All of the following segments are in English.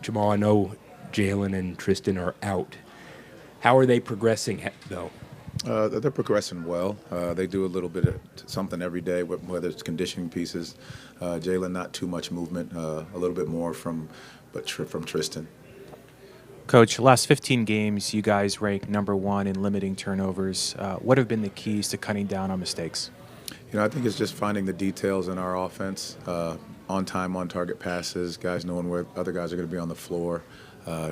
Jamahl, I know Jalen and Tristan are out. How are they progressing, though? They're progressing well. They do a little bit of something every day, whether it's conditioning pieces. Jalen, not too much movement, a little bit more from Tristan. Coach, last 15 games, you guys rank number 1 in limiting turnovers. What have been the keys to cutting down on mistakes? I think it's just finding the details in our offense, on time, on target passes, guys knowing where other guys are going to be on the floor.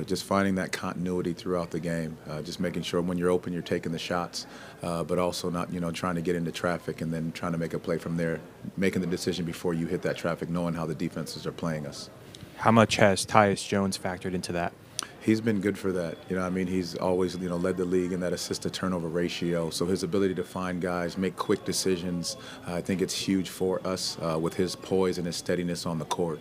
Just finding that continuity throughout the game, just making sure when you're open, you're taking the shots, but also not, trying to get into traffic and then trying to make a play from there, making the decision before you hit that traffic, knowing how the defenses are playing us. How much has Tyus Jones factored into that? He's been good for that. He's always, led the league in that assist-to-turnover ratio. So his ability to find guys, make quick decisions, I think it's huge for us with his poise and his steadiness on the court.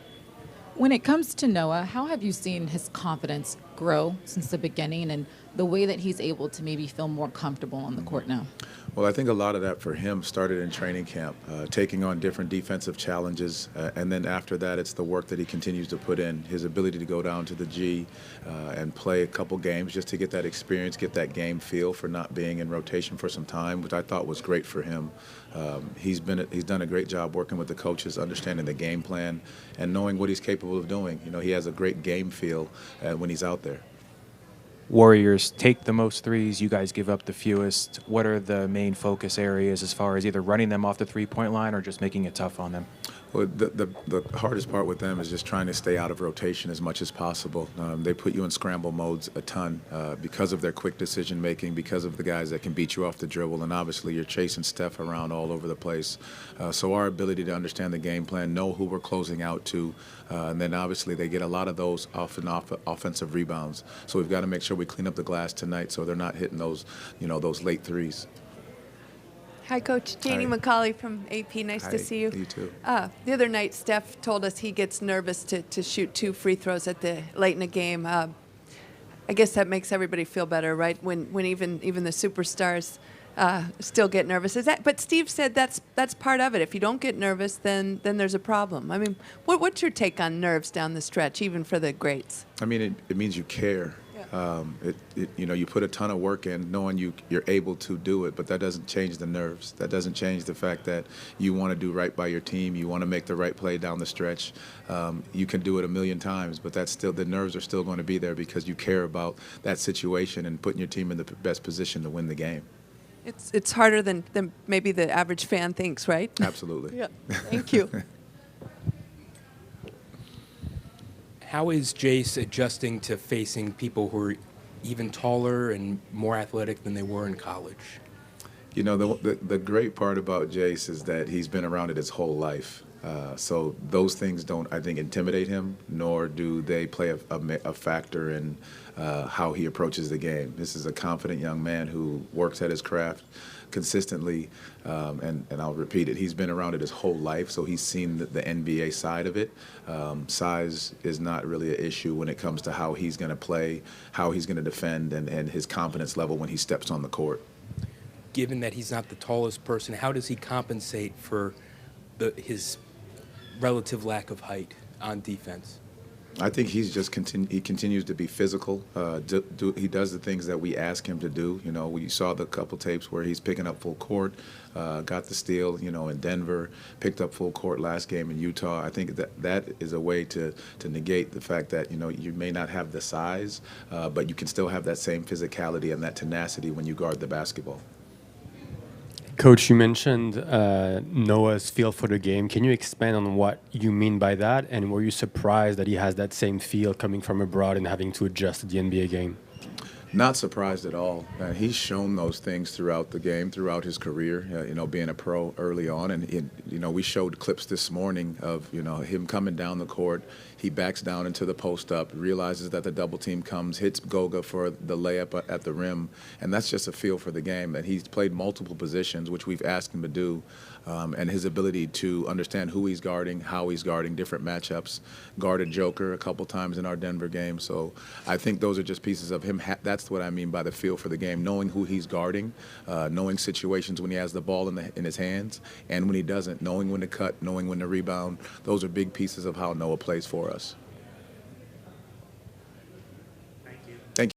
When it comes to Noah, how have you seen his confidence grow since the beginning and the way that he's able to maybe feel more comfortable on the court now? Well, I think a lot of that for him started in training camp, taking on different defensive challenges, and then after that, it's the work that he continues to put in, his ability to go down to the G and play a couple games just to get that experience, get that game feel for not being in rotation for some time, which I thought was great for him. He's done a great job working with the coaches, understanding the game plan, and knowing what he's capable of doing. He has a great game feel when he's out there. Warriors take the most threes. You guys give up the fewest. What are the main focus areas as far as either running them off the three-point line or just making it tough on them? Well, the hardest part with them is just trying to stay out of rotation as much as possible. They put you in scramble modes a ton because of their quick decision making, because of the guys that can beat you off the dribble, and obviously you're chasing Steph around all over the place. So our ability to understand the game plan, know who we're closing out to, and then obviously they get a lot of those offensive rebounds. So we've got to make sure we clean up the glass tonight so they're not hitting those, those late threes. Hi, Coach. Janie McCauley from AP. Nice to see you. You too. The other night, Steph told us he gets nervous to shoot 2 free throws late in a game. I guess that makes everybody feel better, right? When even the superstars still get nervous. But Steve said that's part of it. If you don't get nervous, then there's a problem. I mean, what's your take on nerves down the stretch, even for the greats? I mean, it means you care. You put a ton of work in knowing you're able to do it, but that doesn't change the nerves. That doesn't change the fact that you want to do right by your team. You want to make the right play down the stretch. You can do it a million times, but the nerves are still going to be there because you care about that situation and putting your team in the best position to win the game. It's harder than maybe the average fan thinks, right? Absolutely. Yeah. Thank you. How is Jace adjusting to facing people who are even taller and more athletic than they were in college? The great part about Jace is that he's been around it his whole life. So those things don't, I think, intimidate him, nor do they play a factor in how he approaches the game. This is a confident young man who works at his craft consistently, and I'll repeat it. He's been around it his whole life, so he's seen the NBA side of it. Size is not really an issue when it comes to how he's going to play, how he's going to defend, and his confidence level when he steps on the court. Given that he's not the tallest person, how does he compensate for his relative lack of height on defense? I think he's just he continues to be physical. He does the things that we ask him to do. We saw the couple tapes where he's picking up full court, got the steal, in Denver, picked up full court last game in Utah. I think that is a way to negate the fact that, you may not have the size, but you can still have that same physicality and that tenacity when you guard the basketball. Coach, you mentioned Noah's feel for the game. Can you expand on what you mean by that? And were you surprised that he has that same feel coming from abroad and having to adjust to the NBA game? Not surprised at all. He's shown those things throughout the game, throughout his career, being a pro early on. And, we showed clips this morning of, him coming down the court. He backs down into the post-up, realizes that the double team comes, hits Goga for the layup at the rim. And that's just a feel for the game. And he's played multiple positions, which we've asked him to do. And his ability to understand who he's guarding, how he's guarding, different matchups. Guarded Joker a couple times in our Denver game. So I think those are just pieces of him. That's what I mean by the feel for the game, knowing who he's guarding, knowing situations when he has the ball in his hands, and when he doesn't, knowing when to cut, knowing when to rebound. Those are big pieces of how Noah plays for us.